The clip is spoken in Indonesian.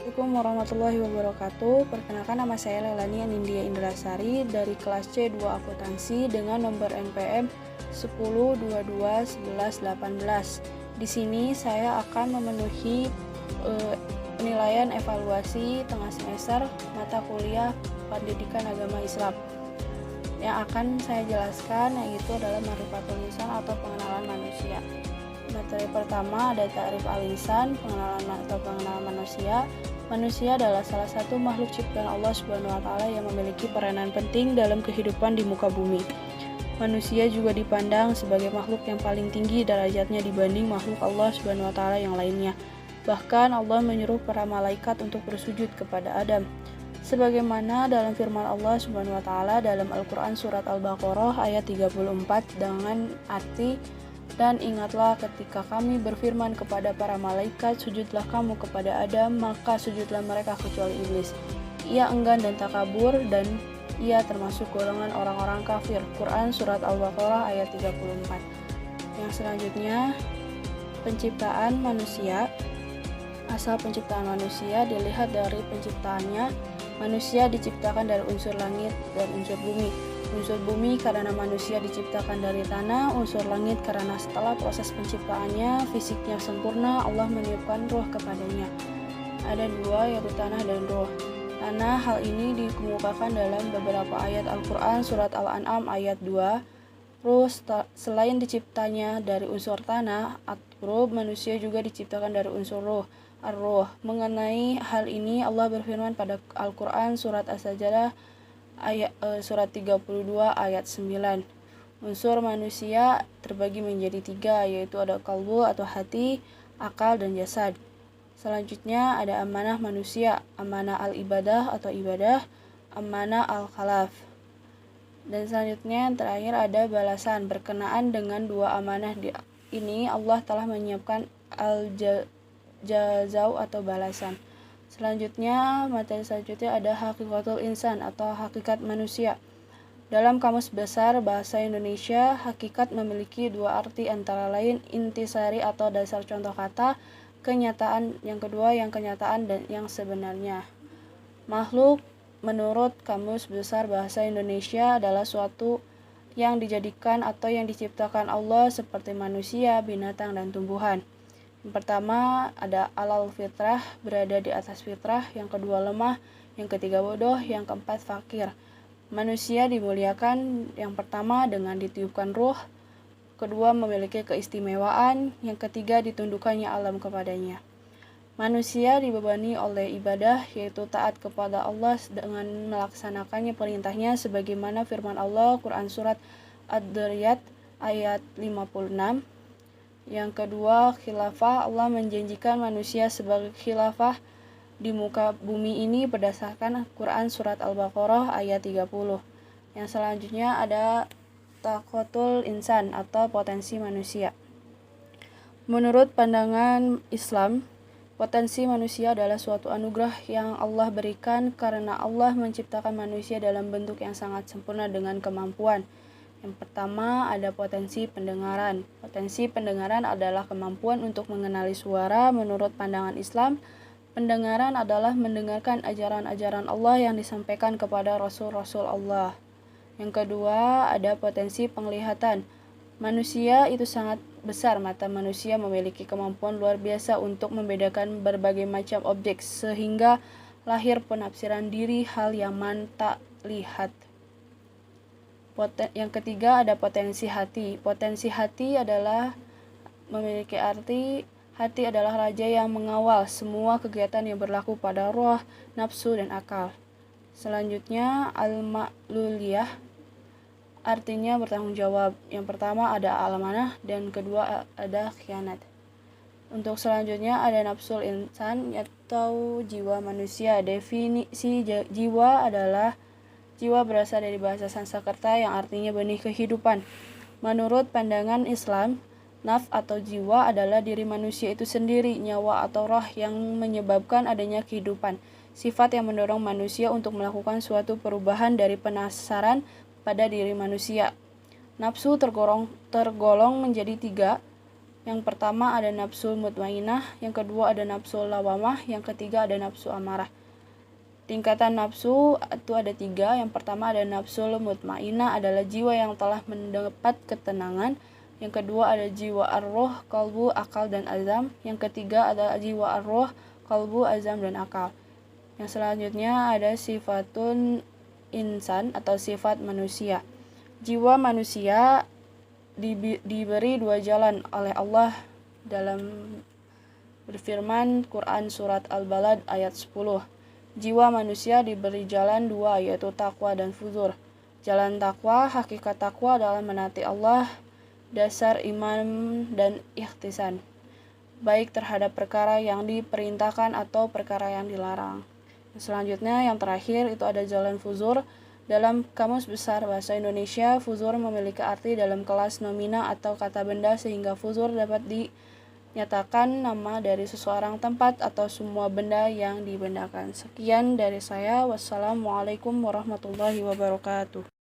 Assalamualaikum warahmatullahi wabarakatuh. Perkenalkan, nama saya Leilani Anindya Indrasari dari kelas C2 Akuntansi dengan nomor NPM 10221118. Di sini saya akan memenuhi penilaian evaluasi tengah semester mata kuliah Pendidikan Agama Islam. Yang akan saya jelaskan yaitu adalah Ma'rifatul Insan atau pengenalan manusia. Materi pertama ada ta'rif al-insan, pengenalan manusia. Manusia adalah salah satu makhluk ciptaan Allah Subhanahu wa taala yang memiliki peranan penting dalam kehidupan di muka bumi. Manusia juga dipandang sebagai makhluk yang paling tinggi derajatnya dibanding makhluk Allah Subhanahu wa taala yang lainnya. Bahkan Allah menyuruh para malaikat untuk bersujud kepada Adam. Sebagaimana dalam firman Allah Subhanahu wa taala dalam Al-Qur'an surat Al-Baqarah ayat 34 dengan arti, dan ingatlah ketika kami berfirman kepada para malaikat, sujudlah kamu kepada Adam, maka sujudlah mereka kecuali iblis. Ia enggan dan takabur dan ia termasuk golongan orang-orang kafir. Quran surat Al-Baqarah ayat 34. Yang selanjutnya, penciptaan manusia. Asal penciptaan manusia dilihat dari penciptaannya. Manusia diciptakan dari unsur langit dan unsur bumi. Unsur bumi karena manusia diciptakan dari tanah, unsur langit karena setelah proses penciptaannya, fisiknya sempurna, Allah meniupkan roh kepadanya. Ada dua, yaitu tanah dan roh. Tanah, hal ini dikemukakan dalam beberapa ayat Al-Quran, surat Al-An'am ayat 2. Roh, selain diciptanya dari unsur tanah, at-turub, manusia juga diciptakan dari unsur roh, ar-roh. Mengenai hal ini, Allah berfirman pada Al-Quran, surat As-Sajdah, surat 32 ayat 9. Unsur manusia terbagi menjadi 3, yaitu ada qalbu atau hati, akal, dan jasad. Selanjutnya ada amanah manusia, amanah al-ibadah atau ibadah, amanah al-khalaf. Dan selanjutnya yang terakhir ada balasan. Berkenaan dengan dua amanah ini, Allah telah menyiapkan al-jazau atau balasan. Selanjutnya, materi selanjutnya ada hakikatul insan atau hakikat manusia. Dalam Kamus Besar Bahasa Indonesia, hakikat memiliki dua arti antara lain intisari atau dasar contoh kata, kenyataan, yang kedua yang kenyataan dan yang sebenarnya. Makhluk menurut Kamus Besar Bahasa Indonesia adalah suatu yang dijadikan atau yang diciptakan Allah seperti manusia, binatang, dan tumbuhan. Yang pertama ada alal fitrah, berada di atas fitrah. Yang kedua lemah. Yang ketiga bodoh. Yang keempat fakir. Manusia dimuliakan yang pertama dengan ditiupkan ruh. Kedua memiliki keistimewaan. Yang ketiga ditundukkannya alam kepadanya. Manusia dibebani oleh ibadah, yaitu taat kepada Allah dengan melaksanakannya perintahnya sebagaimana firman Allah Quran surat Ad-Dariyat ayat 56. Yang kedua, khilafah. Allah menjanjikan manusia sebagai khilafah di muka bumi ini berdasarkan Quran surat Al-Baqarah ayat 30. Yang selanjutnya ada taqatul insan atau potensi manusia. Menurut pandangan Islam, potensi manusia adalah suatu anugerah yang Allah berikan karena Allah menciptakan manusia dalam bentuk yang sangat sempurna dengan kemampuan. Yang pertama ada potensi pendengaran. Potensi pendengaran adalah kemampuan untuk mengenali suara. Menurut pandangan Islam, pendengaran adalah mendengarkan ajaran-ajaran Allah yang disampaikan kepada Rasul-Rasul Allah. Yang kedua ada potensi penglihatan. Manusia itu sangat besar, mata manusia memiliki kemampuan luar biasa untuk membedakan berbagai macam objek sehingga lahir penafsiran diri hal yang mata lihat. Yang ketiga ada potensi hati. Potensi hati adalah memiliki arti hati adalah raja yang mengawal semua kegiatan yang berlaku pada roh, nafsu, dan akal. Selanjutnya al-ma'luliyah artinya bertanggung jawab. Yang pertama ada al-amanah dan kedua ada khianat. Untuk selanjutnya ada nafsul insan atau jiwa manusia. Definisi jiwa adalah jiwa berasal dari bahasa Sanskerta yang artinya benih kehidupan. Menurut pandangan Islam, nafs atau jiwa adalah diri manusia itu sendiri, nyawa atau roh yang menyebabkan adanya kehidupan. Sifat yang mendorong manusia untuk melakukan suatu perubahan dari penasaran pada diri manusia. Nafsu tergolong menjadi 3, Yang pertama ada nafsu mutmainah, yang kedua ada nafsu lawamah, yang ketiga ada nafsu amarah. Tingkatan nafsu itu ada 3. Yang pertama ada nafsu mutmainah, adalah jiwa yang telah mendapat ketenangan. Yang kedua ada jiwa ar-ruh, qalbu, akal, dan azam. Yang ketiga adalah jiwa ar-ruh, qalbu, azam, dan akal. Yang selanjutnya ada sifatun insan atau sifat manusia. Jiwa manusia diberi 2 jalan oleh Allah dalam berfirman Quran surat Al-Balad ayat 10. Jiwa manusia diberi jalan 2, yaitu takwa dan fujur. Jalan takwa, hakikat takwa adalah menaati Allah, dasar iman dan ihtisan, baik terhadap perkara yang diperintahkan atau perkara yang dilarang. Selanjutnya yang terakhir itu ada jalan fuzur. Dalam Kamus Besar Bahasa Indonesia, fuzur memiliki arti dalam kelas nomina atau kata benda, sehingga fuzur dapat dinyatakan nama dari seseorang, tempat, atau semua benda yang dibendakan. Sekian dari saya. Wassalamualaikum warahmatullahi wabarakatuh.